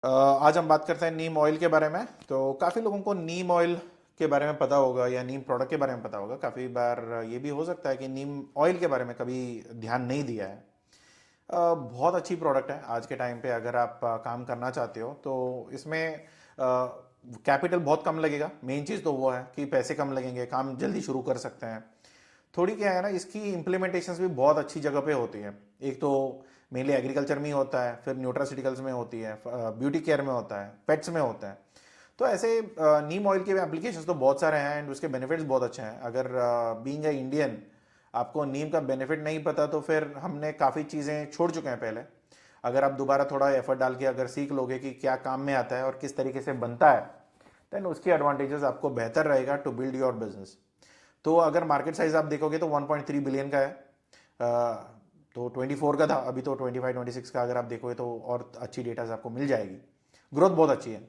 आज हम बात करते हैं नीम ऑयल के बारे में। तो काफ़ी लोगों को नीम ऑयल के बारे में पता होगा या नीम प्रोडक्ट के बारे में पता होगा। काफ़ी बार ये भी हो सकता है कि नीम ऑयल के बारे में कभी ध्यान नहीं दिया है। बहुत अच्छी प्रोडक्ट है आज के टाइम पे। अगर आप काम करना चाहते हो तो इसमें कैपिटल बहुत कम लगेगा। मेन चीज़ तो वो है कि पैसे कम लगेंगे, काम जल्दी शुरू कर सकते हैं। थोड़ी क्या है ना, इसकी इम्प्लीमेंटेशंस भी बहुत अच्छी जगह पे होती है। एक तो मेनली एग्रीकल्चर में ही होता है, फिर न्यूट्रासिटिकल्स में होती है, ब्यूटी केयर में होता है, पेट्स में होता है। तो ऐसे नीम ऑयल के एप्लीकेशंस तो बहुत सारे हैं एंड उसके बेनिफिट्स बहुत अच्छे हैं। अगर बीइंग ए इंडियन आपको नीम का बेनिफिट नहीं पता तो फिर हमने काफ़ी चीज़ें छोड़ चुके हैं पहले। अगर आप दोबारा थोड़ा एफर्ट डाल के अगर सीख लोगे कि क्या काम में आता है और किस तरीके से बनता है, देन उसकी एडवांटेजेस आपको बेहतर रहेगा टू बिल्ड योर बिजनेस। तो अगर मार्केट साइज आप देखोगे तो 1.3 बिलियन का है। तो 24 का था, अभी तो 25 26 का अगर आप देखोगे तो और अच्छी डेटा आपको मिल जाएगी। ग्रोथ बहुत अच्छी है।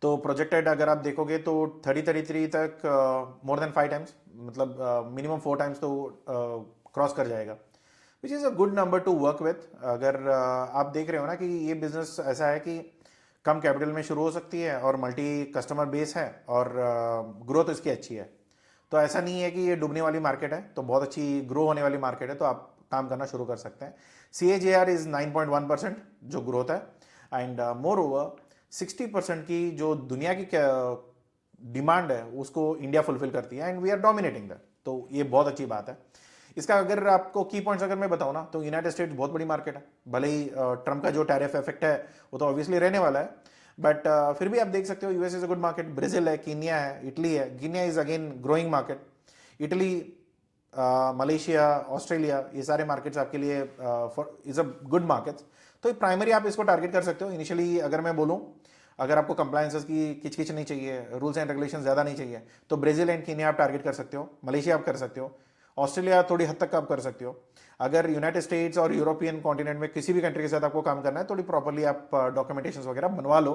तो प्रोजेक्टेड अगर आप देखोगे तो 3033 तक मोर देन 5 टाइम्स, मतलब मिनिमम 4 टाइम्स तो क्रॉस कर जाएगा, which is a good number two work with. अगर आप देख रहे हो ना कि ये बिजनेस ऐसा है कि कम कैपिटल में शुरू हो सकती है और मल्टी कस्टमर बेस है और ग्रोथ इसकी अच्छी है। तो ऐसा नहीं है कि ये डूबने वाली मार्केट है, तो बहुत अच्छी ग्रो होने वाली मार्केट है, तो आप काम करना शुरू कर सकते हैं। CAGR इज 9.1% जो ग्रोथ है। एंड मोर ओवर 60% की जो दुनिया की डिमांड है उसको इंडिया फुलफिल करती है and we are dominating that. तो ये बहुत अच्छी बात है। इसका अगर आपको की पॉइंट्स अगर मैं बताऊं ना तो यूनाइटेड स्टेट्स बहुत बड़ी मार्केट है। भले ही ट्रम्प का जो टैरिफ इफेक्ट है वो तो ऑब्वियसली रहने वाला है, बट फिर भी आप देख सकते हो US is a good market. Brazil है, कीनिया है, इटली है। Kenya is again growing market. Italy, Malaysia, Australia, ये सारे मार्केट्स आपके लिए इज अ गुड मार्केट्स। तो प्राइमरी आप इसको टारगेट कर सकते हो इनिशियली। अगर मैं बोलूँ, अगर आपको कंप्लायंसेस की किचकिच नहीं चाहिए, रूल्स एंड रेगुलेशन ज़्यादा नहीं चाहिए, तो ब्राजील एंड कीनिया आप टारगेट कर सकते हो। मलेशिया आप कर सकते हो। ऑस्ट्रेलिया थोड़ी हद तक आप कर सकते हो। अगर यूनाइटेड स्टेट्स और यूरोपियन कॉन्टिनेंट में किसी भी कंट्री के साथ आपको काम करना है, थोड़ी प्रॉपर्ली आप डॉक्यूमेंटेशन वगैरह बनवा लो।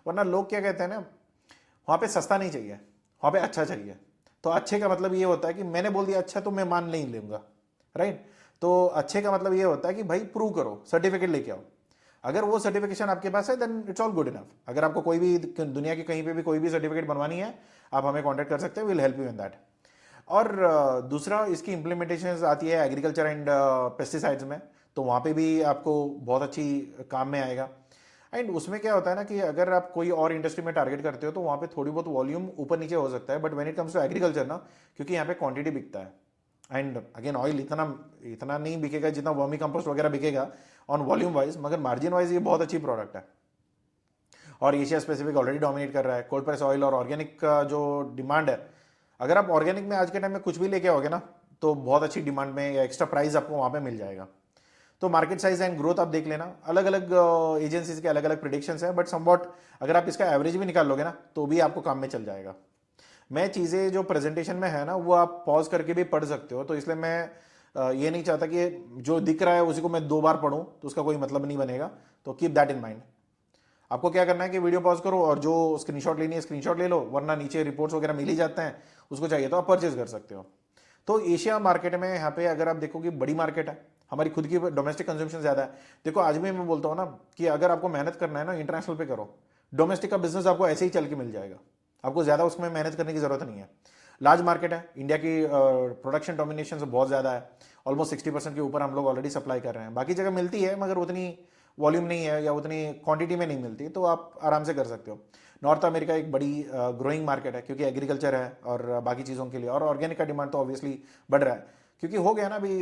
वरना लोग क्या कहते हैं ना, वहाँ पे सस्ता नहीं चाहिए, वहाँ पे अच्छा चाहिए। तो अच्छे का मतलब ये होता है कि मैंने बोल दिया अच्छा तो मैं मान नहीं लूँगा, राइट। तो अच्छे का मतलब ये होता है कि भाई प्रूव करो, सर्टिफिकेट लेके आओ। अगर वो सर्टिफिकेशन आपके पास है then it's all good enough. अगर आपको कोई भी दुनिया की कहीं पे भी कोई भी सर्टिफिकेट बनवानी है, आप हमें कॉन्टैक्ट कर सकते हैं, will help you in that. और दूसरा, इसकी इम्प्लीमेंटेशन आती है एग्रीकल्चर एंड पेस्टिसाइड्स में, तो वहाँ पे भी आपको बहुत अच्छी काम में आएगा। एंड उसमें क्या होता है ना कि अगर आप कोई और इंडस्ट्री में टारगेट करते हो तो वहाँ पे थोड़ी बहुत वॉल्यूम ऊपर नीचे हो सकता है, but when it comes to agriculture ना, क्योंकि यहाँ पे क्वांटिटी बिकता है। एंड अगेन ऑयल इतना इतना नहीं बिकेगा जितना वर्मी कंपोस्ट वगैरह बिकेगा ऑन वॉल्यूम वाइज, मगर मार्जिन वाइज ये बहुत अच्छी प्रोडक्ट है। और एशिया स्पेसिफिक ऑलरेडी डोमिनेट कर रहा है कोल्ड प्रेस ऑयल। और ऑर्गेनिक का जो डिमांड है, अगर आप ऑर्गेनिक में आज के टाइम में कुछ भी लेके आओगे ना, तो बहुत अच्छी डिमांड में या एक्स्ट्रा प्राइस आपको वहाँ पे मिल जाएगा। तो मार्केट साइज एंड ग्रोथ आप देख लेना। अलग अलग एजेंसीज के अलग अलग प्रिडिक्शंस है, बट समवॉट अगर आप इसका एवरेज भी निकाल लोगे ना तो भी आपको काम में चल जाएगा। मैं चीज़ें जो प्रेजेंटेशन में है ना वो आप पॉज करके भी पढ़ सकते हो, तो इसलिए मैं ये नहीं चाहता कि जो दिख रहा है उसी को मैं 2 बार पढूं, तो उसका कोई मतलब नहीं बनेगा। तो कीप दैट इन माइंड। आपको क्या करना है कि वीडियो पॉज करो और जो स्क्रीनशॉट लेनी है स्क्रीनशॉट ले लो, वरना नीचे रिपोर्ट्स वगैरह मिल ही जाते हैं, उसको चाहिए तो आप परचेज कर सकते हो। तो एशिया मार्केट में यहाँ पे अगर आप देखोगे बड़ी मार्केट है, हमारी खुद की डोमेस्टिक कंजम्पशन ज़्यादा है। देखो आज भी मैं बोलता हूँ ना कि अगर आपको मेहनत करना है ना इंटरनेशनल पे करो। डोमेस्टिक का बिजनेस आपको ऐसे ही चल के मिल जाएगा, आपको ज़्यादा उसमें मेहनत करने की ज़रूरत नहीं है। लार्ज मार्केट है, इंडिया की प्रोडक्शन डोमिनेशन से बहुत ज़्यादा है। ऑलमोस्ट 60% के ऊपर हम लोग ऑलरेडी सप्लाई कर रहे हैं। बाकी जगह मिलती है मगर उतनी वॉल्यूम नहीं है या उतनी क्वांटिटी में नहीं मिलती, तो आप आराम से कर सकते हो। नॉर्थ अमेरिका एक बड़ी ग्रोइंग मार्केट है क्योंकि एग्रीकल्चर है और बाकी चीज़ों के लिए, और ऑर्गेनिक का डिमांड तो ऑब्वियसली बढ़ रहा है। क्योंकि हो गया ना अभी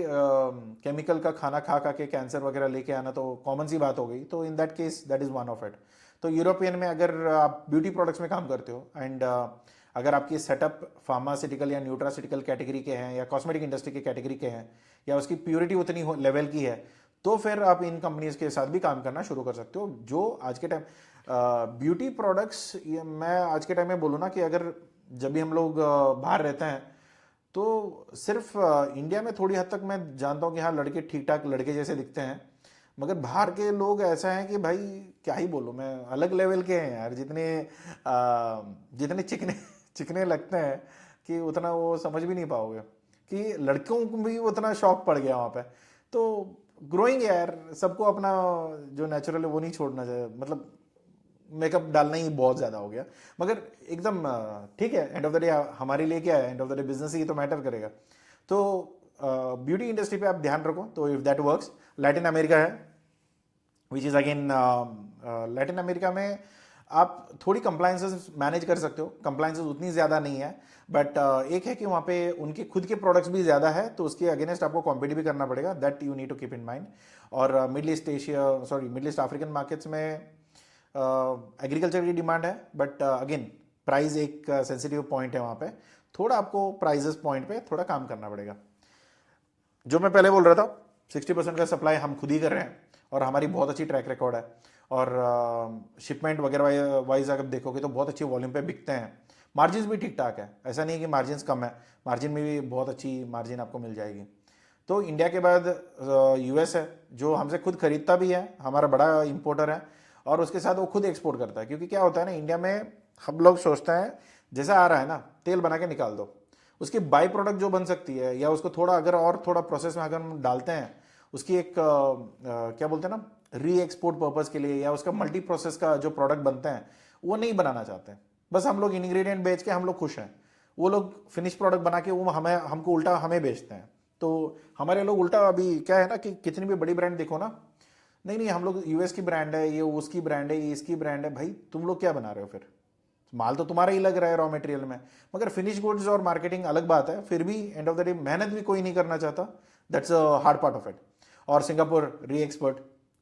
केमिकल का खाना खा खा के कैंसर वगैरह लेके आना तो कॉमन सी बात हो गई। तो in that case that is one of it. तो यूरोपियन में अगर आप ब्यूटी प्रोडक्ट्स में काम करते हो एंड अगर आपकी सेटअप फार्मास्यूटिकल या न्यूट्रास्यूटिकल कैटेगरी के हैं या कॉस्मेटिक इंडस्ट्री के कैटेगरी के हैं या उसकी प्योरिटी उतनी लेवल की है, तो फिर आप इन कंपनीज के साथ भी काम करना शुरू कर सकते हो। जो आज के टाइम ब्यूटी प्रोडक्ट्स, मैं आज के टाइम में बोलूँ ना कि अगर जब भी हम लोग बाहर रहते हैं तो सिर्फ इंडिया में थोड़ी हद तक मैं जानता हूँ कि हाँ लड़के ठीक ठाक लड़के जैसे दिखते हैं, मगर बाहर के लोग ऐसा हैं कि भाई क्या ही बोलूँ मैं, अलग लेवल के हैं यार। जितने चिकने चिकने लगते हैं कि उतना वो समझ भी नहीं पाओगे कि लड़कों को भी उतना शौक पड़ गया वहाँ पे। तो ग्रोइंग यार, सबको अपना जो नेचुरल है वो नहीं छोड़ना चाहिए, मतलब मेकअप डालना ही बहुत ज़्यादा हो गया। मगर एकदम ठीक है, एंड ऑफ द डे हमारे लिए क्या है, end of the day business ही तो मैटर करेगा। तो ब्यूटी इंडस्ट्री पे आप ध्यान रखो, तो if that works. Latin America है, which is again, Latin America में आप थोड़ी कंप्लाइंसेस मैनेज कर सकते हो, कंप्लाइंसेस उतनी ज़्यादा नहीं है, बट एक है कि वहाँ पे उनके खुद के प्रोडक्ट्स भी ज़्यादा है, तो उसके अगेंस्ट आपको कॉम्पिट भी करना पड़ेगा, that you need to keep in mind. और Middle East Asia, sorry Middle East African markets में एग्रीकल्चर की डिमांड है, बट अगेन प्राइस एक सेंसिटिव पॉइंट है वहाँ पे, थोड़ा आपको प्राइजेस पॉइंट पे थोड़ा काम करना पड़ेगा। जो मैं पहले बोल रहा था, 60% का सप्लाई हम खुद ही कर रहे हैं, और हमारी बहुत अच्छी ट्रैक रिकॉर्ड है, और शिपमेंट वगैरह वाइज अगर देखोगे तो बहुत अच्छी वॉल्यूम पे बिकते हैं। मार्जिन भी ठीक ठाक है, ऐसा नहीं है कि मार्जिन कम है, मार्जिन में भी बहुत अच्छी मार्जिन आपको मिल जाएगी। तो इंडिया के बाद यूएस है, जो हमसे खुद खरीदता भी है, हमारा बड़ा इंपोर्टर है, और उसके साथ वो खुद एक्सपोर्ट करता है। क्योंकि क्या होता है ना, इंडिया में हम लोग सोचते हैं जैसा आ रहा है ना, तेल बना के निकाल दो, उसकी बाई प्रोडक्ट जो बन सकती है, या उसको थोड़ा अगर और थोड़ा प्रोसेस में अगर हम डालते हैं, उसकी एक क्या बोलते हैं ना, री एक्सपोर्ट पर्पज के लिए, या उसका मल्टी प्रोसेस का जो प्रोडक्ट बनते हैं वो नहीं बनाना चाहते। बस हम लोग इंग्रेडिएंट बेच के हम लोग खुश हैं, वो लोग फिनिश प्रोडक्ट बना के वो हमें हमको उल्टा हमें बेचते हैं। तो हमारे लोग उल्टा, अभी क्या है ना कि कितनी भी बड़ी ब्रांड देखो ना, नहीं नहीं हम लोग यूएस की ब्रांड है, ये उसकी ब्रांड है, ये इसकी ब्रांड है। भाई तुम लोग क्या बना रहे हो फिर? माल तो तुम्हारा ही लग रहा है रॉ मटेरियल में, मगर फिनिश गुड्स और मार्केटिंग अलग बात है। फिर भी एंड ऑफ द डे मेहनत भी कोई नहीं करना चाहता, that's a hard part of it. और सिंगापुर री एक्सपर्ट,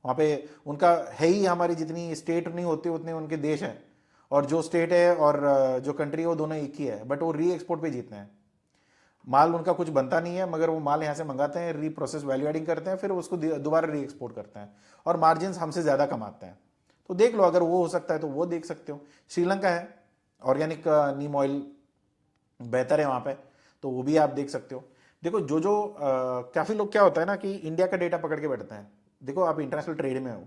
वहाँ पे उनका है ही, हमारी जितनी स्टेट नहीं होती उतने उनके देश हैं, और जो स्टेट है और जो कंट्री है वो दोनों एक ही है, बट वो री एक्सपोर्ट पे जीतते हैं। माल उनका कुछ बनता नहीं है, मगर वो माल यहाँ से मंगाते हैं, री प्रोसेस वैल्यू एडिंग करते हैं, फिर उसको दोबारा री एक्सपोर्ट करते हैं, और मार्जिन हमसे ज़्यादा कमाते हैं। तो देख लो, अगर वो हो सकता है तो वो देख सकते हो। श्रीलंका है, ऑर्गेनिक नीम ऑयल बेहतर है वहाँ पे, तो वो भी आप देख सकते हो। देखो जो जो काफ़ी लोग क्या होता है ना कि इंडिया का डेटा पकड़ के बैठते हैं। देखो आप इंटरनेशनल ट्रेड में हो,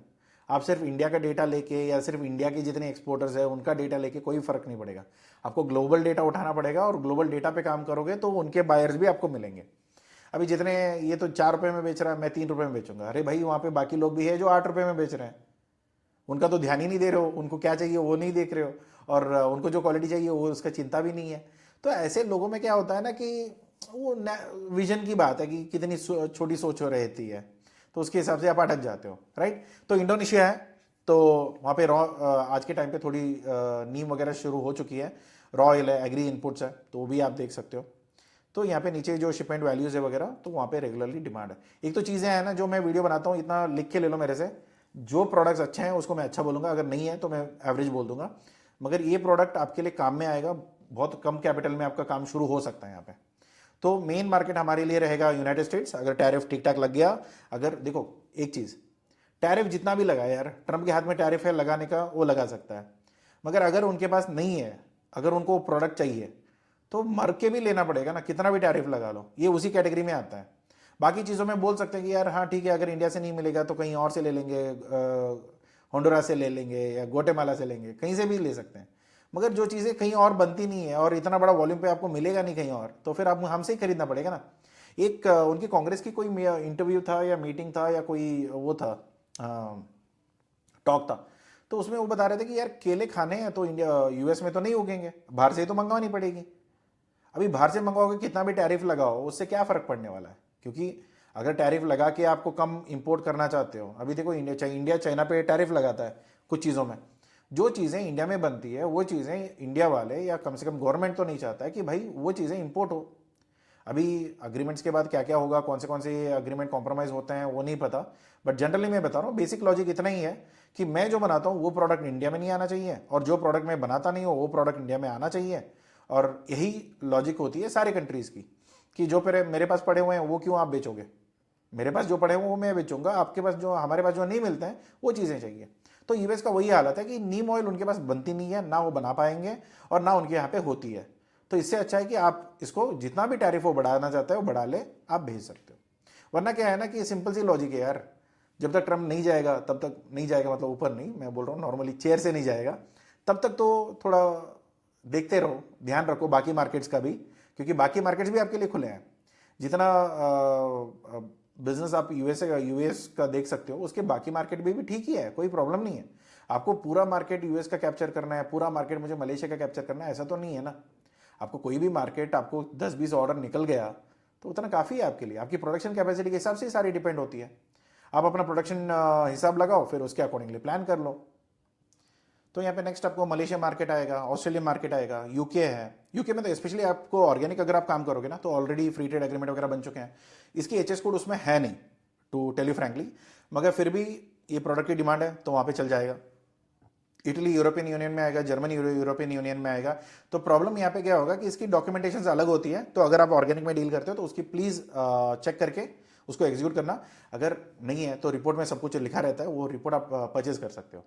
आप सिर्फ इंडिया का डेटा लेके या सिर्फ इंडिया के जितने एक्सपोर्टर्स है उनका डेटा लेके कोई फर्क नहीं पड़ेगा। आपको ग्लोबल डेटा उठाना पड़ेगा, और ग्लोबल डेटा पे काम करोगे तो उनके बायर्स भी आपको मिलेंगे। अभी जितने, ये तो 4 रुपये में बेच रहा है, मैं 3 रुपये में बेचूंगा, अरे भाई वहाँ पे बाकी लोग भी है जो 8 रुपये में बेच रहे हैं, उनका तो ध्यान ही नहीं दे रहे हो, उनको क्या चाहिए वो नहीं देख रहे हो, और उनको जो क्वालिटी चाहिए वो उसका चिंता भी नहीं है। तो ऐसे लोगों में क्या होता है ना कि वो विजन की बात है कि कितनी छोटी सोच हो रहती है, तो उसके हिसाब से आप अटक जाते हो, राइट। तो इंडोनेशिया है, तो वहाँ पे रॉ आज के टाइम पे थोड़ी नीम वगैरह शुरू हो चुकी है, रॉ ऑयल है, एग्री इनपुट्स है, तो वो भी आप देख सकते हो। तो यहाँ पे नीचे जो शिपमेंट वैल्यूज है वगैरह, तो वहाँ पे रेगुलरली डिमांड है। एक तो चीज़ें हैं ना, जो मैं वीडियो बनाता हूँ, इतना लिख के ले लो मेरे से, जो प्रोडक्ट्स अच्छे हैं उसको मैं अच्छा बोलूँगा, अगर नहीं है तो मैं एवरेज बोल दूंगा। मगर ये प्रोडक्ट आपके लिए काम में आएगा, बहुत कम कैपिटल में आपका काम शुरू हो सकता है यहाँ पे। तो मेन मार्केट हमारे लिए रहेगा यूनाइटेड स्टेट्स, अगर टैरिफ ठीक ठाक लग गया। अगर देखो एक चीज़, टैरिफ जितना भी लगा यार, ट्रंप के हाथ में टैरिफ है लगाने का, वो लगा सकता है, मगर अगर उनके पास नहीं है, अगर उनको प्रोडक्ट चाहिए तो मर के भी लेना पड़ेगा ना, कितना भी टैरिफ लगा लो, ये उसी कैटेगरी में आता है। बाकी चीज़ों में बोल सकते हैं कि यार हाँ ठीक है, अगर इंडिया से नहीं मिलेगा तो कहीं और से ले लेंगे, होंडुरा से ले लेंगे या ग्वाटेमाला से लेंगे, कहीं से भी ले सकते हैं। मगर जो चीज़ें कहीं और बनती नहीं है और इतना बड़ा वॉल्यूम पे आपको मिलेगा नहीं कहीं और, तो फिर आप हमसे ही खरीदना पड़ेगा ना। एक उनकी कांग्रेस की कोई इंटरव्यू था या मीटिंग था या कोई वो था, टॉक था, तो उसमें वो बता रहे थे कि यार केले खाने हैं तो इंडिया यूएस में तो नहीं उगेंगे, बाहर से ही तो मंगवानी पड़ेगी। अभी बाहर से मंगवाओगे, कितना भी टैरिफ लगाओ, उससे क्या फ़र्क पड़ने वाला है? क्योंकि अगर टैरिफ लगा के आपको कम इंपोर्ट करना चाहते हो, अभी देखो इंडिया चाइना पे टैरिफ लगाता है कुछ चीज़ों में, जो चीज़ें इंडिया में बनती है वो चीज़ें इंडिया वाले या कम से कम गवर्नमेंट तो नहीं चाहता है कि भाई वो चीज़ें इंपोर्ट हो। अभी अग्रीमेंट्स के बाद क्या क्या होगा, कौन से अग्रीमेंट कॉम्प्रोमाइज़ होते हैं वो नहीं पता, बट जनरली मैं बता रहा हूँ, बेसिक लॉजिक इतना ही है कि मैं जो बनाता हूँ वो प्रोडक्ट इंडिया में नहीं आना चाहिए, और जो प्रोडक्ट मैं बनाता नहीं हूँ वो प्रोडक्ट इंडिया में आना चाहिए। और यही लॉजिक होती है सारे कंट्रीज़ की, कि जो मेरे पास पड़े हुए हैं वो क्यों आप बेचोगे, मेरे पास जो पड़े हुए वो मैं बेचूंगा, आपके पास जो, हमारे पास जो नहीं मिलते हैं वो चीज़ें चाहिए। तो यूएस का वही हालत है कि नीम ऑयल उनके पास बनती नहीं है, ना वो बना पाएंगे और ना उनके यहाँ पे होती है। तो इससे अच्छा है कि आप इसको जितना भी टैरिफ वो बढ़ाना चाहते हो बढ़ा ले, आप भेज सकते हो। वरना क्या है ना कि सिंपल सी लॉजिक है यार, जब तक ट्रम्प नहीं जाएगा तब तक नहीं जाएगा, मतलब ऊपर नहीं, मैं बोल रहा हूँ नॉर्मली चेयर से नहीं जाएगा, तब तक तो थोड़ा देखते रहो, ध्यान रखो बाकी मार्केट्स का भी, क्योंकि बाकी मार्केट्स भी आपके लिए खुले हैं। जितना बिजनेस आप यूएस का देख सकते हो, उसके बाकी मार्केट में भी ठीक ही है, कोई प्रॉब्लम नहीं है। आपको पूरा मार्केट यूएस का कैप्चर करना है, पूरा मार्केट मुझे मलेशिया का कैप्चर करना है, ऐसा तो नहीं है ना। आपको कोई भी मार्केट, आपको 10-20 ऑर्डर निकल गया तो उतना काफ़ी है आपके लिए। आपकी प्रोडक्शन कैपेसिटी के हिसाब से ही सारी डिपेंड होती है। आप अपना प्रोडक्शन हिसाब लगाओ, फिर उसके अकॉर्डिंगली प्लान कर लो। तो यहाँ पे नेक्स्ट आपको मलेशिया मार्केट आएगा, ऑस्ट्रेलिया मार्केट आएगा, यूके है। यूके में तो स्पेशली आपको ऑर्गेनिक अगर आप काम करोगे ना, तो ऑलरेडी फ्री ट्रेड एग्रीमेंट वगैरह बन चुके हैं। इसकी एचएस कोड उसमें है नहीं, टू टेल यू फ्रैंकली, मगर फिर भी ये प्रोडक्ट की डिमांड है तो वहाँ पे चल जाएगा। इटली यूरोपियन यूनियन में आएगा, जर्मनी यूरोपियन यूनियन में आएगा। तो प्रॉब्लम यहाँ पे क्या होगा कि इसकी डॉक्यूमेंटेशन अलग होती है। तो अगर आप ऑर्गेनिक में डील करते हो तो उसकी प्लीज़ चेक करके उसको एग्जीक्यूट करना। अगर नहीं है तो रिपोर्ट में सब कुछ लिखा रहता है, वो रिपोर्ट आप परचेज कर सकते हो।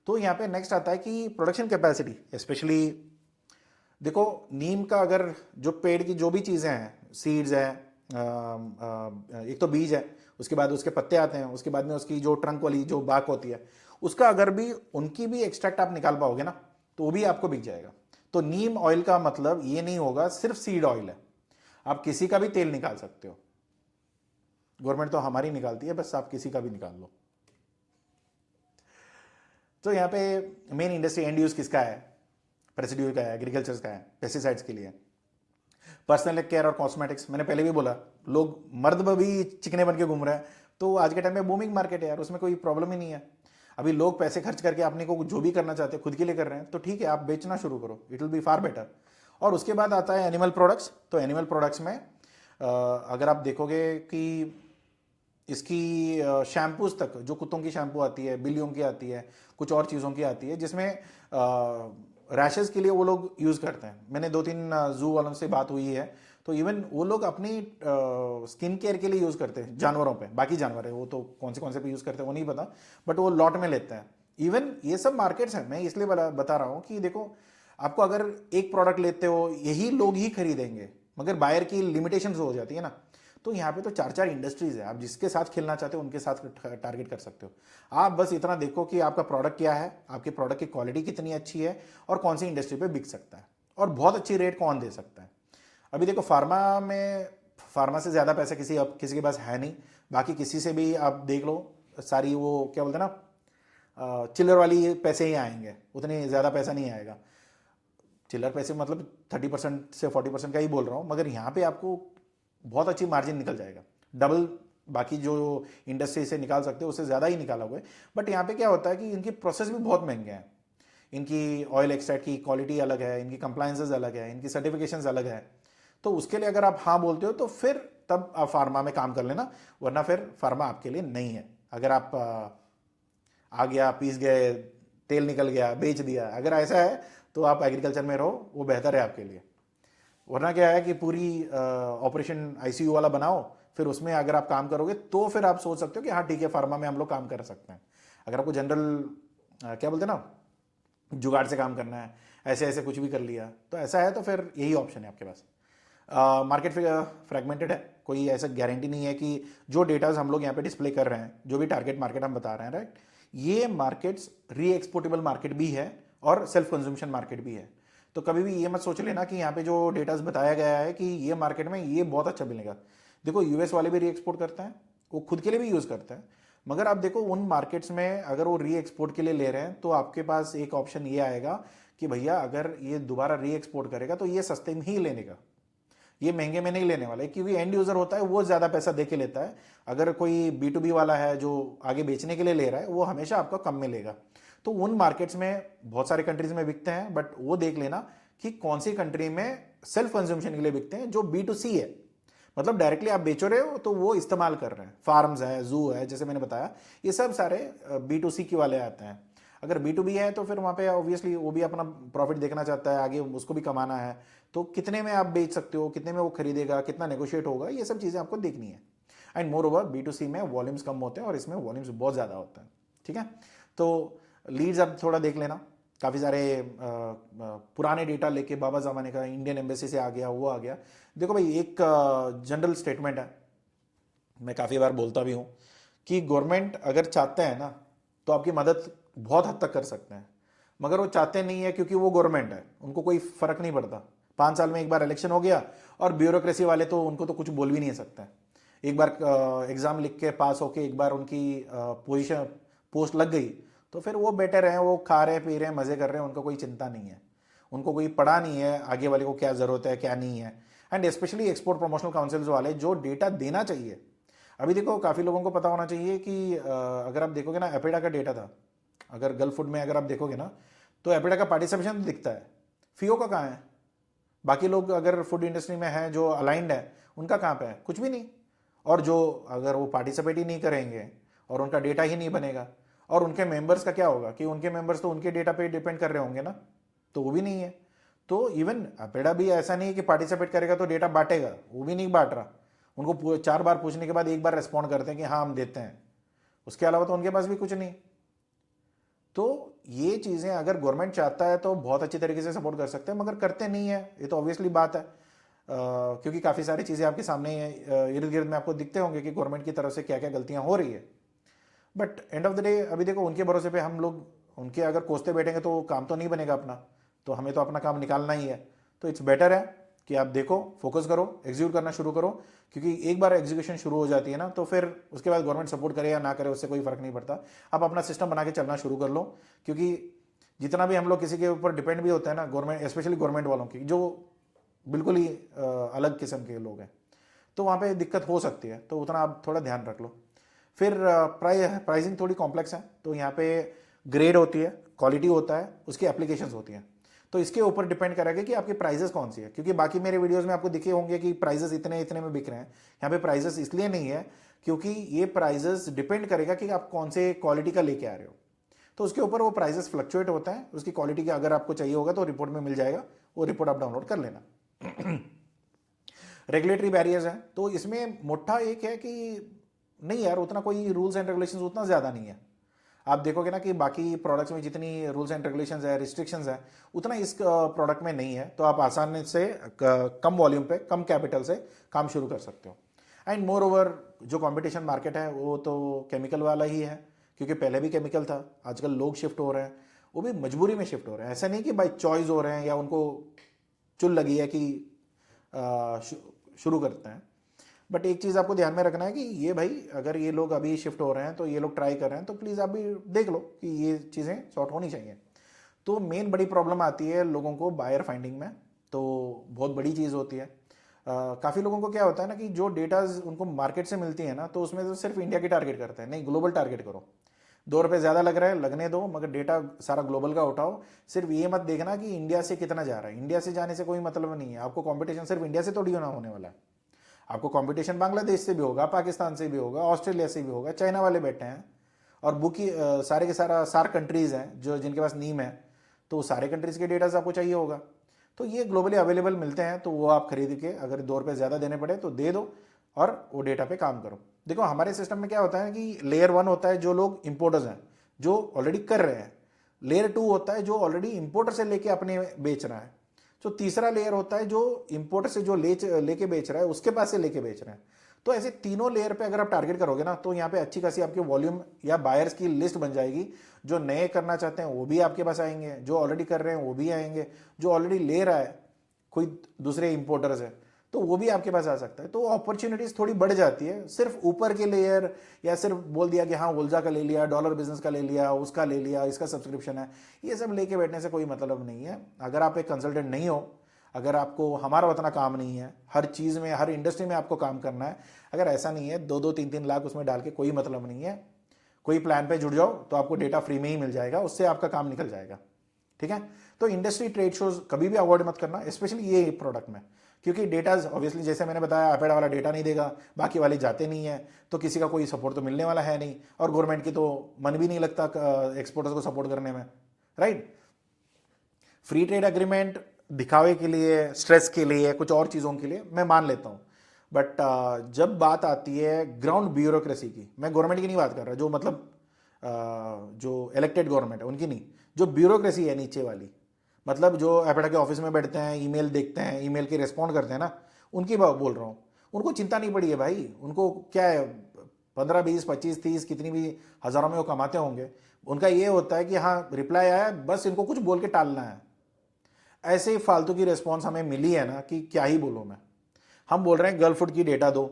तो यहाँ पे नेक्स्ट आता है कि प्रोडक्शन कैपेसिटी, स्पेशली देखो नीम का अगर जो पेड़ की जो भी चीज़ें हैं, सीड्स है, एक तो बीज है, उसके बाद उसके पत्ते आते हैं, उसके बाद में उसकी जो ट्रंक वाली जो बाक होती है, उसका अगर भी उनकी भी एक्सट्रैक्ट आप निकाल पाओगे ना, तो वो भी आपको बिक जाएगा। तो नीम ऑयल का मतलब ये नहीं होगा सिर्फ सीड ऑयल है, आप किसी का भी तेल निकाल सकते हो। गवर्नमेंट तो हमारी निकालती है, बस आप किसी का भी निकाल लो। तो यहाँ पे मेन इंडस्ट्री एंड यूज किसका है? रेसिड्यू का है, एग्रीकल्चर का है, पेस्टिसाइड्स के लिए। पर्सनल केयर और कॉस्मेटिक्स, मैंने पहले भी बोला, लोग मर्द भी चिकने बन के घूम रहे हैं, तो आज के टाइम में बूमिंग मार्केट है यार, उसमें कोई प्रॉब्लम ही नहीं है। अभी लोग पैसे खर्च करके अपने को जो भी करना चाहते हैं खुद के लिए कर रहे हैं, तो ठीक है, आप बेचना शुरू करो, it will be far better. और उसके बाद आता है एनिमल प्रोडक्ट्स। तो एनिमल प्रोडक्ट्स में अगर आप देखोगे कि इसकी शैम्पूज तक, जो कुत्तों की शैम्पू आती है, बिल्लियों की आती है, कुछ और चीज़ों की आती है, जिसमें रैशेज़ के लिए वो लोग यूज़ करते हैं। मैंने 2-3 जू वालों से बात हुई है, तो इवन वो लोग अपनी स्किन केयर के लिए यूज़ करते हैं जानवरों पे। बाकी जानवर है वो तो कौन से पे यूज़ करते हैं वो नहीं पता, बट वो लॉट में लेते हैं। इवन ये सब मार्केट्स हैं, मैं इसलिए बता रहा हूँ कि देखो, आपको अगर एक प्रोडक्ट लेते हो यही लोग ही खरीदेंगे, मगर बायर की लिमिटेशंस हो जाती है ना। तो यहाँ पे तो 4-4 इंडस्ट्रीज है, आप जिसके साथ खेलना चाहते हो उनके साथ टारगेट कर सकते हो। आप बस इतना देखो कि आपका प्रोडक्ट क्या है, आपके प्रोडक्ट की क्वालिटी कितनी अच्छी है, और कौन सी इंडस्ट्री पे बिक सकता है, और बहुत अच्छी रेट कौन दे सकता है। अभी देखो, फार्मा से ज़्यादा पैसा किसी के पास है नहीं। बाकी किसी से भी आप देख लो, सारी वो क्या बोलते हैं ना, चिल्लर वाली पैसे ही आएंगे, उतने ज़्यादा पैसा नहीं आएगा। चिल्लर पैसे मतलब 30% से 40% का ही बोल रहा हूँ, मगर यहाँ पे आपको बहुत अच्छी मार्जिन निकल जाएगा, डबल बाकी जो इंडस्ट्री से निकाल सकते हो उससे ज़्यादा ही निकालोगे। बट यहाँ पे क्या होता है कि इनकी प्रोसेस भी बहुत महंगे हैं। इनकी ऑयल एक्सट्रैक्ट की क्वालिटी अलग है, इनकी कंप्लायंसेस अलग है, इनकी सर्टिफिकेशंस अलग है। तो उसके लिए अगर आप हाँ बोलते हो तो फिर तब आप फार्मा में काम कर लेना, वरना फिर फार्मा आपके लिए नहीं है। अगर आप आ गया, पीस गए, तेल निकल गया, बेच दिया, अगर ऐसा है तो आप एग्रीकल्चर में रहो, वो बेहतर है आपके लिए। वरना क्या है कि पूरी ऑपरेशन आईसीयू वाला बनाओ, फिर उसमें अगर आप काम करोगे तो फिर आप सोच सकते हो कि हाँ ठीक है, फार्मा में हम लोग काम कर सकते हैं। अगर आपको जनरल क्या बोलते हैं ना, जुगाड़ से काम करना है, ऐसे ऐसे कुछ भी कर लिया, तो ऐसा है तो फिर यही ऑप्शन है आपके पास। मार्केट फ्रेगमेंटेड है, कोई ऐसा गारंटी नहीं है कि जो डेटाज हम लोग यहाँ पे डिस्प्ले कर रहे हैं, जो भी टारगेट मार्केट हम बता रहे हैं, राइट, ये मार्केट्स री एक्सपोर्टेबल मार्केट भी है और सेल्फ कंज्यूमशन मार्केट भी है। तो कभी भी ये मत सोच लेना कि यहाँ पे जो डेटाज बताया गया है कि ये मार्केट में ये बहुत अच्छा मिलेगा। देखो, यूएस वाले भी री एक्सपोर्ट करते हैं, वो खुद के लिए भी यूज़ करते हैं, मगर आप देखो उन मार्केट्स में अगर वो री एक्सपोर्ट के लिए ले रहे हैं तो आपके पास एक ऑप्शन ये आएगा कि भैया अगर ये दोबारा री एक्सपोर्ट करेगा तो ये सस्ते में ही लेने का, ये महंगे में नहीं लेने वाला है, क्योंकि एंड यूजर होता है वो ज़्यादा पैसा दे के लेता है। अगर कोई B2B वाला है जो आगे बेचने के लिए ले रहा है, वो हमेशा आपका कम में लेगा। तो उन मार्केट्स में बहुत सारे कंट्रीज में बिकते हैं, बट वो देख लेना कि कौन सी कंट्री में सेल्फ कंज्यूमशन के लिए बिकते हैं, जो B2C है, मतलब डायरेक्टली आप बेचो रहे हो तो वो इस्तेमाल कर रहे हैं। फार्म्स है, जू है, जैसे मैंने बताया, ये सब सारे B2C के वाले आते हैं। अगर B2B है तो फिर वहाँ पे ऑब्वियसली वो भी अपना प्रॉफिट देखना चाहता है, आगे उसको भी कमाना है, तो कितने में आप बेच सकते हो, कितने में वो खरीदेगा, कितना नेगोशिएट होगा, ये सब चीज़ें आपको देखनी है। एंड मोर ओवर B2C में वॉल्यूम्स कम होते हैं और इसमें वॉल्यूम्स बहुत ज़्यादा होते हैं, ठीक है। तो लीड्स आप थोड़ा देख लेना, काफ़ी सारे पुराने डेटा लेके बाबा ज़माने का इंडियन एम्बेसी से आ गया, वो आ गया। देखो भाई, एक जनरल स्टेटमेंट है, मैं काफ़ी बार बोलता भी हूँ कि गवर्नमेंट अगर चाहते हैं ना तो आपकी मदद बहुत हद तक कर सकते हैं, मगर वो चाहते नहीं है क्योंकि वो गवर्नमेंट है, उनको कोई फ़र्क नहीं पड़ता। 5 साल में एक बार इलेक्शन हो गया और ब्यूरोक्रेसी वाले तो उनको तो कुछ बोल भी नहीं सकते हैं। एक बार एग्ज़ाम लिख के पास होके एक बार उनकी पोजीशन पोस्ट लग गई तो फिर वो बेटर हैं, वो खा रहे पी रहे हैं, मज़े कर रहे हैं, उनको कोई चिंता नहीं है, उनको कोई पड़ा नहीं है आगे वाले को क्या ज़रूरत है क्या नहीं है। And specially export promotional councils वाले जो डेटा देना चाहिए, अभी देखो काफ़ी लोगों को पता होना चाहिए कि अगर आप देखोगे ना एपेडा का डेटा था, अगर गल्फ फूड में अगर आप देखोगे ना तो एपेडा का पार्टिसिपेशन तो दिखता है, फियो का कहाँ है? बाकी लोग अगर फूड इंडस्ट्री में हैं जो अलाइंड है उनका कहाँ पे है? कुछ भी नहीं। और जो अगर वो पार्टिसिपेट ही नहीं करेंगे और उनका डेटा ही नहीं बनेगा और उनके मेंबर्स का क्या होगा कि उनके मेंबर्स तो उनके डेटा पे डिपेंड कर रहे होंगे ना, तो वो भी नहीं है। तो इवन अपेडा भी ऐसा नहीं है कि पार्टिसिपेट करेगा तो डेटा बांटेगा, वो भी नहीं बांट रहा। उनको 4 बार पूछने के बाद एक बार रेस्पॉन्ड करते हैं कि हाँ हम देते हैं, उसके अलावा तो उनके पास भी कुछ नहीं। तो ये चीज़ें अगर गवर्नमेंट चाहता है तो बहुत अच्छी तरीके से सपोर्ट कर सकते हैं, मगर करते नहीं है, ये तो ऑब्वियसली बात है। क्योंकि काफ़ी सारी चीज़ें आपके सामने इर्द गिर्द में आपको दिखते होंगे कि गवर्नमेंट की तरफ से क्या क्या गलतियां हो रही है। But and of the day अभी देखो उनके भरोसे पे हम लोग उनके अगर कोसते बैठेंगे तो काम तो नहीं बनेगा अपना, तो हमें तो अपना काम निकालना ही है। तो इट्स बेटर है कि आप देखो, फोकस करो, एग्जीक्यूट करना शुरू करो, क्योंकि एक बार एग्जीक्यूशन शुरू हो जाती है ना तो फिर उसके बाद गवर्नमेंट सपोर्ट करे या ना करे उससे कोई फर्क नहीं पड़ता। आप अपना सिस्टम बना के चलना शुरू कर लो, क्योंकि जितना भी हम लोग किसी के ऊपर डिपेंड भी होते हैं ना, गवर्नमेंट स्पेशली गवर्नमेंट वालों की जो बिल्कुल ही अलग किस्म के लोग हैं, तो वहाँ पे दिक्कत हो सकती है, तो उतना आप थोड़ा ध्यान रख लो। फिर प्राइसिंग थोड़ी कॉम्प्लेक्स है, तो यहाँ पे ग्रेड होती है, क्वालिटी होता है, उसकी एप्लीकेशंस होती हैं, तो इसके ऊपर डिपेंड करेगा कि आपकी प्राइजेस कौन सी है। क्योंकि बाकी मेरे वीडियोस में आपको दिखे होंगे कि प्राइजेस इतने इतने में बिक रहे हैं, यहाँ पे प्राइजेस इसलिए नहीं है क्योंकि ये प्राइजेस डिपेंड करेगा कि आप कौन से क्वालिटी का लेके आ रहे हो, तो उसके ऊपर वो प्राइजेस फ्लक्चुएट होता है। उसकी क्वालिटी का अगर आपको चाहिए होगा तो रिपोर्ट में मिल जाएगा, वो रिपोर्ट आप डाउनलोड कर लेना। रेगुलेटरी बैरियर्स हैं, तो इसमें मोटा एक है कि नहीं यार उतना कोई रूल्स एंड रेगुलेशंस उतना ज़्यादा नहीं है। आप देखोगे ना कि बाकी प्रोडक्ट्स में जितनी रूल्स एंड रेगुलेशंस है, रिस्ट्रिक्शंस है, उतना इस प्रोडक्ट में नहीं है, तो आप आसानी से कम वॉल्यूम पे कम कैपिटल से काम शुरू कर सकते हो। एंड मोर ओवर जो कंपटीशन मार्केट है वो तो केमिकल वाला ही है, क्योंकि पहले भी केमिकल था, आजकल लोग शिफ्ट हो रहे हैं, वो भी मजबूरी में शिफ्ट हो रहे हैं, ऐसा नहीं कि बाई चॉइस हो रहे हैं या उनको चुल लगी है कि शुरू करते हैं। बट एक चीज़ आपको ध्यान में रखना है कि ये भाई अगर ये लोग अभी शिफ्ट हो रहे हैं तो ये लोग ट्राई कर रहे हैं, तो प्लीज़ आप भी देख लो कि ये चीज़ें सॉर्ट होनी चाहिए। तो मेन बड़ी प्रॉब्लम आती है लोगों को बायर फाइंडिंग में, तो बहुत बड़ी चीज़ होती है। काफ़ी लोगों को क्या होता है ना कि जो डेटाज उनको मार्केट से मिलती है ना, तो उसमें तो सिर्फ इंडिया की टारगेट करते हैं, नहीं ग्लोबल टारगेट करो। 2 रुपये ज़्यादा लग रहा है लगने दो, मगर डेटा सारा ग्लोबल का उठाओ। सिर्फ ये मत देखना कि इंडिया से कितना जा रहा है, इंडिया से जाने से कोई मतलब नहीं है, आपको कॉम्पिटिशन सिर्फ इंडिया से थोड़ी होना होने वाला है, आपको कंपटीशन बांग्लादेश से भी होगा, पाकिस्तान से भी होगा, ऑस्ट्रेलिया से भी होगा, चाइना वाले बैठे हैं, और बुकी सारे के सारा सार कंट्रीज़ हैं जो जिनके पास नीम है, तो सारे कंट्रीज़ के डेटाज आपको चाहिए होगा। तो ये ग्लोबली अवेलेबल मिलते हैं, तो वो आप खरीद के अगर 2 रुपये ज़्यादा देने पड़े तो दे दो और वो डेटा पे काम करो। देखो हमारे सिस्टम में क्या होता है कि लेयर 1 होता है जो लोग इंपोर्टर्स हैं जो ऑलरेडी कर रहे हैं, लेयर 2 होता है जो ऑलरेडी इंपोर्टर से लेके अपने बेच रहा है, तो तीसरा लेयर होता है जो इंपोर्टर से जो लेके बेच रहा है उसके पास से लेके बेच रहे हैं। तो ऐसे तीनों लेयर पे अगर आप टारगेट करोगे ना तो यहाँ पे अच्छी खासी आपकी वॉल्यूम या बायर्स की लिस्ट बन जाएगी। जो नए करना चाहते हैं वो भी आपके पास आएंगे, जो ऑलरेडी कर रहे हैं वो भी आएंगे, जो ऑलरेडी ले रहा है कोई दूसरे इंपोर्टर्स है तो वो भी आपके पास आ सकता है। तो अपॉर्चुनिटीज थोड़ी बढ़ जाती है। सिर्फ ऊपर के लेयर या सिर्फ बोल दिया कि हाँ वोल्जा का ले लिया, डॉलर बिजनेस का ले लिया, उसका ले लिया, इसका सब्सक्रिप्शन है, ये सब लेके बैठने से कोई मतलब नहीं है। अगर आप एक कंसल्टेंट नहीं हो, अगर आपको हमारा उतना काम नहीं है, हर चीज़ में हर इंडस्ट्री में आपको काम करना है, अगर ऐसा नहीं है 2-2 3-3 लाख उसमें डाल के कोई मतलब नहीं है, कोई प्लान पे जुड़ जाओ तो आपको डेटा फ्री में ही मिल जाएगा, उससे आपका काम निकल जाएगा। ठीक है, तो इंडस्ट्री ट्रेड शोज कभी भी अवॉइड मत करना, स्पेशली ये प्रोडक्ट में, क्योंकि डेटाज ऑब्वियसली जैसे मैंने बताया एपेडा वाला डेटा नहीं देगा, बाकी वाले जाते नहीं है, तो किसी का कोई सपोर्ट तो मिलने वाला है नहीं, और गवर्नमेंट की तो मन भी नहीं लगता एक्सपोर्टर्स को सपोर्ट करने में, राइट। फ्री ट्रेड एग्रीमेंट दिखावे के लिए, स्ट्रेस के लिए, कुछ और चीज़ों के लिए मैं मान लेता हूँ, बट जब बात आती है ग्राउंड ब्यूरोक्रेसी की, मैं गवर्नमेंट की नहीं बात कर रहा, जो मतलब जो इलेक्टेड गवर्नमेंट है उनकी नहीं, जो ब्यूरोक्रेसी है नीचे वाली, मतलब जो एपेडा के ऑफिस में बैठते हैं, ईमेल देखते हैं, ईमेल के रिस्पॉन्ड करते हैं ना, उनकी बात बोल रहा हूँ। उनको चिंता नहीं पड़ी है भाई, उनको क्या है 15-20-25-30 कितनी भी हज़ारों में वो कमाते होंगे, उनका ये होता है कि हाँ रिप्लाई आया, बस इनको कुछ बोल के टालना है। ऐसे ही फालतू की रिस्पॉन्स हमें मिली है ना कि क्या ही बोलूँ मैं। हम बोल रहे हैं गर्ल फूड की डेटा दो,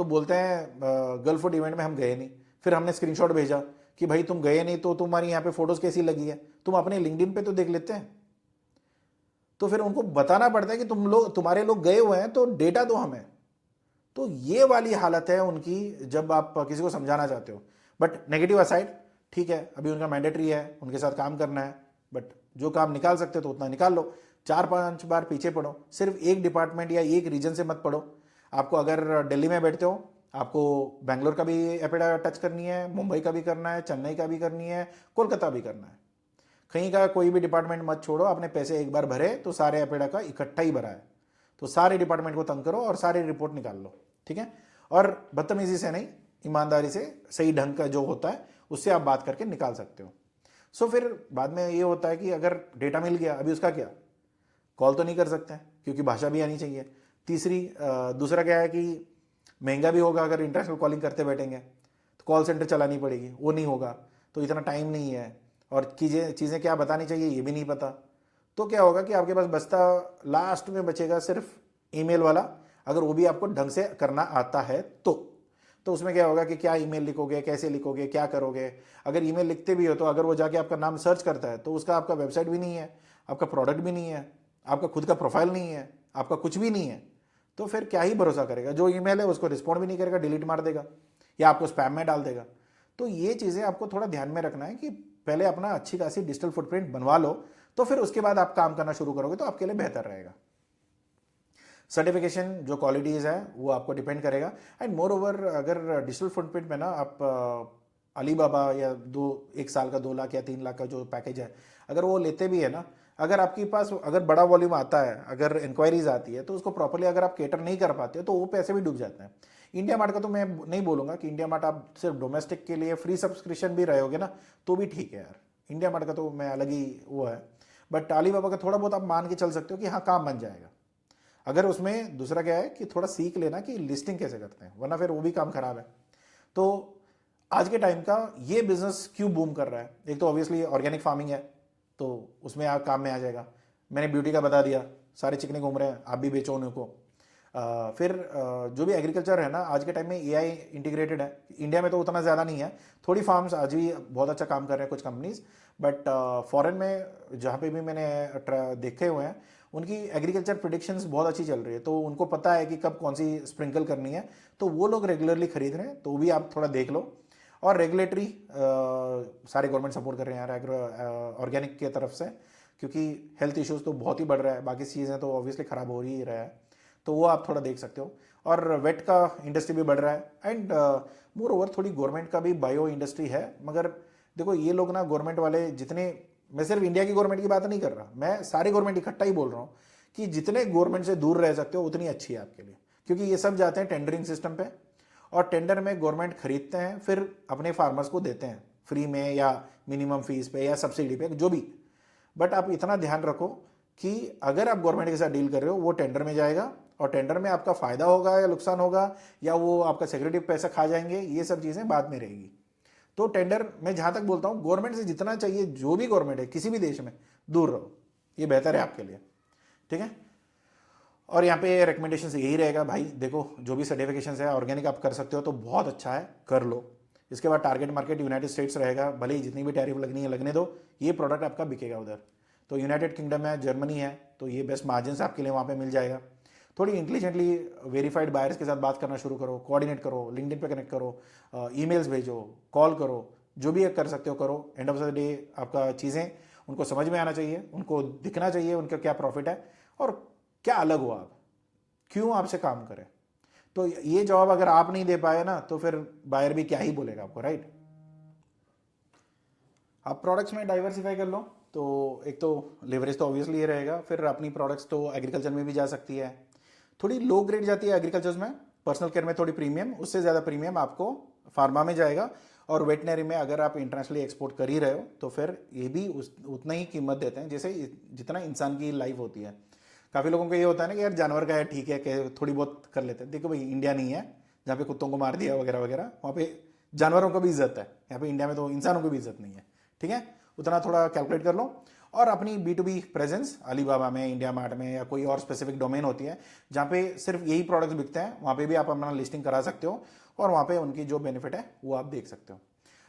तो बोलते हैं गल्फ फूड इवेंट में हम गए नहीं, फिर हमने स्क्रीनशॉट भेजा कि भाई तुम गए नहीं तो तुम्हारी यहाँ पे फोटोज कैसी लगी है, तुम अपने लिंक्डइन पे तो देख लेते हैं। तो फिर उनको बताना पड़ता है कि तुम्हारे लोग गए हुए हैं तो डेटा दो हमें। तो ये वाली हालत है उनकी जब आप किसी को समझाना चाहते हो। बट नेगेटिव असाइड, ठीक है अभी उनका मैंडेटरी है, उनके साथ काम करना है, बट जो काम निकाल सकते हो तो उतना निकाल लो। 4-5 बार पीछे पढ़ो, सिर्फ एक डिपार्टमेंट या एक रीजन से मत पढ़ो। आपको अगर दिल्ली में बैठते हो, आपको बैंगलोर का भी एपिडा टच करनी है, मुंबई का भी करना है, चेन्नई का भी करनी है, कोलकाता भी करना है। कहीं का कोई भी डिपार्टमेंट मत छोड़ो। आपने पैसे एक बार भरे तो सारे एपिडा का इकट्ठा ही भरा है, तो सारे डिपार्टमेंट को तंग करो और सारी रिपोर्ट निकाल लो, ठीक है। और बदतमीजी से नहीं, ईमानदारी से, सही ढंग का जो होता है उससे आप बात करके निकाल सकते हो। सो फिर बाद में ये होता है कि अगर डेटा मिल गया, अभी उसका क्या, कॉल तो नहीं कर सकते हैं क्योंकि भाषा भी आनी चाहिए। दूसरा क्या है कि महंगा भी होगा, अगर इंटरनेशनल कॉलिंग करते बैठेंगे तो कॉल सेंटर चलानी पड़ेगी, वो नहीं होगा, तो इतना टाइम नहीं है, और चीज़ें क्या बतानी चाहिए ये भी नहीं पता। तो क्या होगा कि आपके पास बचता लास्ट में बचेगा सिर्फ ईमेल वाला, अगर वो भी आपको ढंग से करना आता है तो उसमें क्या होगा कि क्या ईमेल लिखोगे, कैसे लिखोगे, क्या करोगे। अगर ईमेल लिखते भी हो तो अगर वो जाके आपका नाम सर्च करता है तो उसका आपका वेबसाइट भी नहीं है, आपका प्रोडक्ट भी नहीं है, आपका खुद का प्रोफाइल नहीं है, आपका कुछ भी नहीं है, तो फिर क्या ही भरोसा करेगा। जो ईमेल है उसको रिस्पॉन्ड भी नहीं करेगा, डिलीट मार देगा या आपको स्पैम में डाल देगा। तो ये चीज़ें आपको थोड़ा ध्यान में रखना है कि पहले अपना अच्छी खासी डिजिटल फुटप्रिंट बनवा लो, तो फिर उसके बाद आप काम करना शुरू करोगे तो आपके लिए बेहतर रहेगा। सर्टिफिकेशन जो क्वालिटीज़ है वो आपको डिपेंड करेगा। एंड मोर ओवर अगर डिजिटल फुटप्रिंट में ना आप अलीबाबा या 1 साल का 2 लाख या 3 लाख का जो पैकेज है, अगर वो लेते भी है ना, अगर आपके पास अगर बड़ा वॉल्यूम आता है, अगर इंक्वायरीज आती है, तो उसको प्रॉपर्ली अगर आप केटर नहीं कर पाते हो तो वो पैसे भी डूब जाते हैं। इंडिया मार्ट का तो मैं नहीं बोलूँगा कि इंडिया मार्ट आप सिर्फ डोमेस्टिक के लिए फ्री सब्सक्रिप्शन भी रहोगे ना तो भी ठीक है यार, इंडिया मार्ट का तो मैं अलग ही वो है। बट अलीबाबा का थोड़ा बहुत आप मान के चल सकते हो कि हाँ काम बन जाएगा। अगर उसमें दूसरा क्या है कि थोड़ा सीख लेना कि लिस्टिंग कैसे करते हैं, वरना फिर वो भी काम खराब है। तो आज के टाइम का ये बिजनेस क्यों बूम कर रहा है, एक तो ऑब्वियसली ऑर्गेनिक फार्मिंग है, तो उसमें आप काम में आ जाएगा। मैंने ब्यूटी का बता दिया, सारे चिकने घूम रहे हैं, आप भी बेचो उनको। फिर जो भी एग्रीकल्चर है ना आज के टाइम में एआई इंटीग्रेटेड है। इंडिया में तो उतना ज़्यादा नहीं है, थोड़ी फार्म्स आज भी बहुत अच्छा काम कर रहे हैं कुछ कंपनीज, बट फॉरेन में जहाँ पे भी मैंने देखे हुए हैं उनकी एग्रीकल्चर प्रिडिक्शंस बहुत अच्छी चल रही है, तो उनको पता है कि कब कौन सी स्प्रिंकल करनी है, तो वो लोग रेगुलरली खरीद रहे हैं, तो भी आप थोड़ा देख लो। और रेगुलेटरी सारे गवर्नमेंट सपोर्ट कर रहे हैं यार ऑर्गेनिक की तरफ से, क्योंकि हेल्थ इश्यूज तो बहुत ही बढ़ रहा है, बाकी चीज़ें तो ऑब्वियसली ख़राब हो ही रहा है, तो वो आप थोड़ा देख सकते हो। और वेट का इंडस्ट्री भी बढ़ रहा है, एंड मोर ओवर थोड़ी गवर्नमेंट का भी बायो इंडस्ट्री है। मगर देखो ये लोग ना गवर्नमेंट वाले जितने, मैं सिर्फ इंडिया की गवर्नमेंट की बात नहीं कर रहा, मैं सारी गवर्नमेंट इकट्ठा ही बोल रहा हूँ कि जितने गवर्नमेंट से दूर रह सकते हो उतनी अच्छी है आपके लिए, क्योंकि ये सब जाते हैं टेंडरिंग सिस्टम पे, और टेंडर में गवर्नमेंट खरीदते हैं, फिर अपने फार्मर्स को देते हैं फ्री में या मिनिमम फीस पे या सब्सिडी पे जो भी। बट आप इतना ध्यान रखो कि अगर आप गवर्नमेंट के साथ डील कर रहे हो वो टेंडर में जाएगा, और टेंडर में आपका फायदा होगा या नुकसान होगा, या वो आपका सिक्योरिटी पैसा खा जाएंगे, ये सब चीज़ें बाद में रहेगी। तो टेंडर मैं जहां तक बोलता हूं गवर्नमेंट से जितना चाहिए, जो भी गवर्नमेंट है किसी भी देश में, दूर रहो, ये बेहतर है आपके लिए, ठीक है। और यहाँ पे रिकमेंडेशन यही रहेगा भाई, देखो जो भी सर्टिफिकेशन है ऑर्गेनिक आप कर सकते हो तो बहुत अच्छा है, कर लो। इसके बाद टारगेट मार्केट यूनाइटेड स्टेट्स रहेगा, भले ही जितनी भी टैरिफ लगनी है लगने दो, ये प्रोडक्ट आपका बिकेगा उधर। तो यूनाइटेड किंगडम है, जर्मनी है, तो ये बेस्ट मार्जिन आपके लिए वहाँ पे मिल जाएगा। थोड़ी इंटेलिजेंटली वेरीफाइड बायर्स के साथ बात करना शुरू करो, कोऑर्डिनेट करो, लिंक्डइन पे कनेक्ट करो, ईमेल्स भेजो, कॉल करो, जो भी कर सकते हो करो। एंड ऑफ द डे आपका चीज़ें उनको समझ में आना चाहिए, उनको दिखना चाहिए उनका क्या प्रॉफिट है और क्या अलग हो आप, क्यों आपसे काम करें। तो ये जवाब अगर आप नहीं दे पाए ना तो फिर बायर भी क्या ही बोलेगा आपको, राइट। आप प्रोडक्ट्स में डाइवर्सिफाई कर लो, तो एक तो लेवरेज तो ऑब्वियसली ये रहेगा, फिर अपनी प्रोडक्ट्स तो एग्रीकल्चर में भी जा सकती है, थोड़ी लो ग्रेड जाती है एग्रीकल्चर में, पर्सनल केयर में थोड़ी प्रीमियम, उससे ज़्यादा प्रीमियम आपको फार्मा में जाएगा। और वेटनरी में अगर आप इंटरनेशनली एक्सपोर्ट कर ही रहे हो तो फिर ये भी उतना ही कीमत देते हैं जैसे जितना इंसान की लाइफ होती है। काफ़ी लोगों को ये होता है ना कि यार जानवर का है ठीक है कि थोड़ी बहुत कर लेते हैं, देखो भाई इंडिया नहीं है जहाँ पे कुत्तों को मार दिया वगैरह वगैरह, वहाँ पे जानवरों को भी इज्जत है, यहाँ पे इंडिया में तो इंसानों को भी इज्जत नहीं है, ठीक है। उतना थोड़ा कैलकुलेट कर लो। और अपनी B2B प्रेजेंस अलीबाबा में, इंडिया मार्ट में या कोई और स्पेसिफिक डोमेन होती है जहाँ पे सिर्फ यही प्रोडक्ट्स बिकते हैं, वहाँ पे भी आप अपना लिस्टिंग करा सकते हो और वहाँ पे उनकी जो बेनिफिट है वो आप देख सकते हो।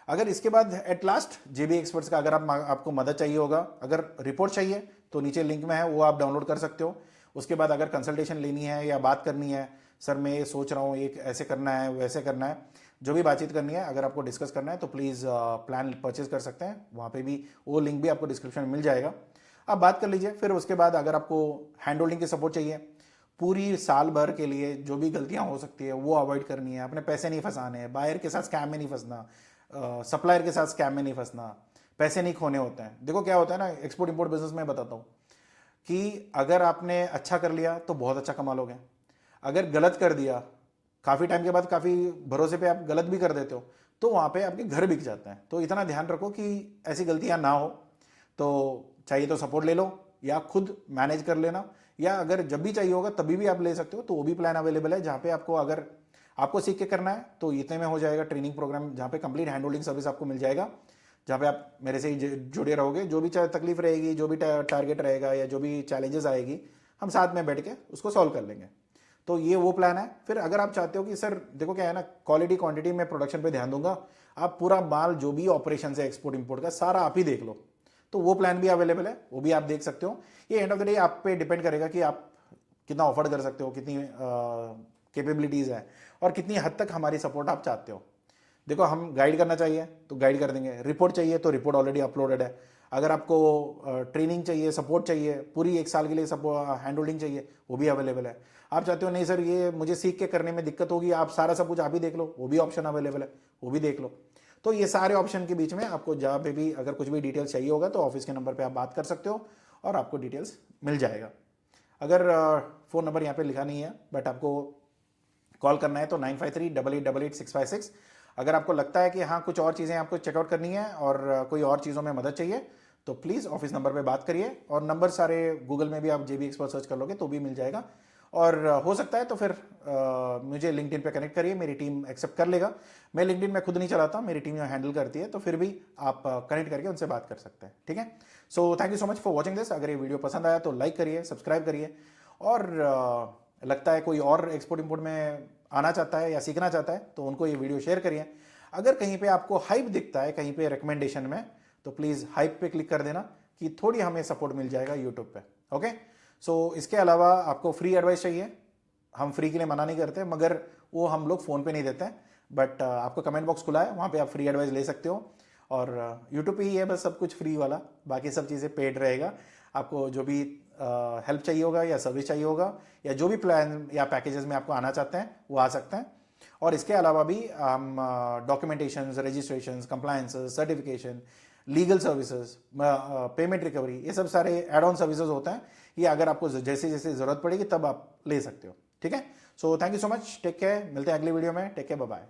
अगर इसके बाद एट लास्ट JB एक्सपर्ट्स का अगर आपको मदद चाहिए होगा, अगर रिपोर्ट चाहिए तो नीचे लिंक में है, वो आप डाउनलोड कर सकते हो। उसके बाद अगर कंसल्टेशन लेनी है या बात करनी है, सर मैं ये सोच रहा हूँ एक ऐसे करना है वैसे करना है, जो भी बातचीत करनी है, अगर आपको डिस्कस करना है तो प्लीज़ प्लान परचेज कर सकते हैं, वहाँ पे भी वो लिंक भी आपको डिस्क्रिप्शन में मिल जाएगा, आप बात कर लीजिए। फिर उसके बाद अगर आपको हैंड होल्डिंग की सपोर्ट चाहिए पूरी साल भर के लिए, जो भी गलतियां हो सकती है वो अवॉइड करनी है, अपने पैसे नहीं फंसाने हैं, बायर के साथ स्कैम में नहीं फंसना, सप्लायर के साथ स्कैम में नहीं फंसना, पैसे नहीं खोने होते हैं। देखो क्या होता है ना, एक्सपोर्ट इंपोर्ट बिजनेस में बताता हूँ कि अगर आपने अच्छा कर लिया तो बहुत अच्छा कमा लोगे, अगर गलत कर दिया काफ़ी टाइम के बाद, काफ़ी भरोसे पे आप गलत भी कर देते हो तो वहाँ पे आपके घर बिक जाते हैं। तो इतना ध्यान रखो कि ऐसी गलतियाँ ना हो। तो चाहिए तो सपोर्ट ले लो या खुद मैनेज कर लेना, या अगर जब भी चाहिए होगा तभी भी आप ले सकते हो, तो वो भी प्लान अवेलेबल है जहाँ पे आपको अगर आपको सीख के करना है तो इतने में हो जाएगा ट्रेनिंग प्रोग्राम, जहाँ पे कंप्लीट हैंड होल्डिंग सर्विस आपको मिल जाएगा, जहाँ पे आप मेरे से ही जुड़े रहोगे। जो भी तकलीफ रहेगी, जो भी टारगेट रहेगा या जो भी चैलेंजेस आएगी, हम साथ में बैठ के उसको सॉल्व कर लेंगे। तो ये वो प्लान है। फिर अगर आप चाहते हो कि सर देखो क्या है ना, क्वालिटी क्वांटिटी में प्रोडक्शन पे ध्यान दूंगा, आप पूरा माल जो भी ऑपरेशन है एक्सपोर्ट इंपोर्ट का सारा आप ही देख लो, तो वो प्लान भी अवेलेबल है, वो भी आप देख सकते हो। ये एंड ऑफ द डे आप पे डिपेंड करेगा कि आप कितना ऑफर कर सकते हो, कितनी कैपेबिलिटीज है और कितनी हद तक हमारी सपोर्ट आप चाहते हो। देखो हम गाइड करना चाहिए तो गाइड कर देंगे, रिपोर्ट चाहिए तो रिपोर्ट ऑलरेडी अपलोडेड है, अगर आपको ट्रेनिंग चाहिए, सपोर्ट चाहिए पूरी 1 साल के लिए, हैंड होल्डिंग चाहिए, वो भी अवेलेबल है। आप चाहते हो नहीं सर ये मुझे सीख के करने में दिक्कत होगी, आप सारा सब कुछ आप ही देख लो, वो भी ऑप्शन अवेलेबल है, वो भी देख लो। तो ये सारे ऑप्शन के बीच में आपको जहाँ पे भी अगर कुछ भी डिटेल्स चाहिए होगा तो ऑफिस के नंबर पे आप बात कर सकते हो और आपको डिटेल्स मिल जाएगा। अगर फ़ोन नंबर यहाँ पे लिखा नहीं है बट आपको कॉल करना है तो 9538888656। अगर आपको लगता है कि हाँ कुछ और चीज़ें आपको चेकआउट करनी है और कोई और चीज़ों में मदद चाहिए तो प्लीज़ ऑफिस नंबर पे बात करिए, और नंबर सारे गूगल में भी आप JB एक्सपर्ट सर्च कर लोगे तो भी मिल जाएगा। और हो सकता है तो फिर मुझे लिंक्डइन पे कनेक्ट करिए, मेरी टीम एक्सेप्ट कर लेगा। मैं लिंक्डइन में खुद नहीं चलाता, मेरी टीम यहाँ हैंडल करती है, तो फिर भी आप कनेक्ट करके उनसे बात कर सकते हैं, ठीक है। So thank you so much for watching this. अगर ये वीडियो पसंद आया तो लाइक करिए, सब्सक्राइब करिए, और लगता है कोई और एक्सपोर्ट इंपोर्ट में आना चाहता है या सीखना चाहता है तो उनको ये वीडियो शेयर करिए। अगर कहीं पे आपको हाइप दिखता है कहीं पे रिकमेंडेशन में तो प्लीज़ हाइप पे क्लिक कर देना कि थोड़ी हमें सपोर्ट मिल जाएगा यूट्यूब पे, ओके। सो इसके अलावा आपको फ्री एडवाइस चाहिए, हम फ्री के लिए मना नहीं करते, मगर वो हम लोग फ़ोन पे नहीं देते हैं, बट आपको कमेंट बॉक्स खुला है, वहाँ पे आप फ्री एडवाइस ले सकते हो। और यूट्यूब पे ही है बस सब कुछ फ्री वाला, बाकी सब चीज़ें पेड रहेगा। आपको जो भी हेल्प चाहिए होगा या सर्विस चाहिए होगा या जो भी प्लान या पैकेजेस में आपको आना चाहते हैं वो आ सकते हैं। और इसके अलावा भी हम documentation, registration, compliance, certification, legal services, payment recovery, ये सब सारे एड ऑन सर्विसेज होते हैं। ये अगर आपको जैसे जैसे ज़रूरत पड़ेगी तब आप ले सकते हो, ठीक है। So thank you so much, take care, मिलते हैं अगली वीडियो में, टेक केयर, बाय बाय।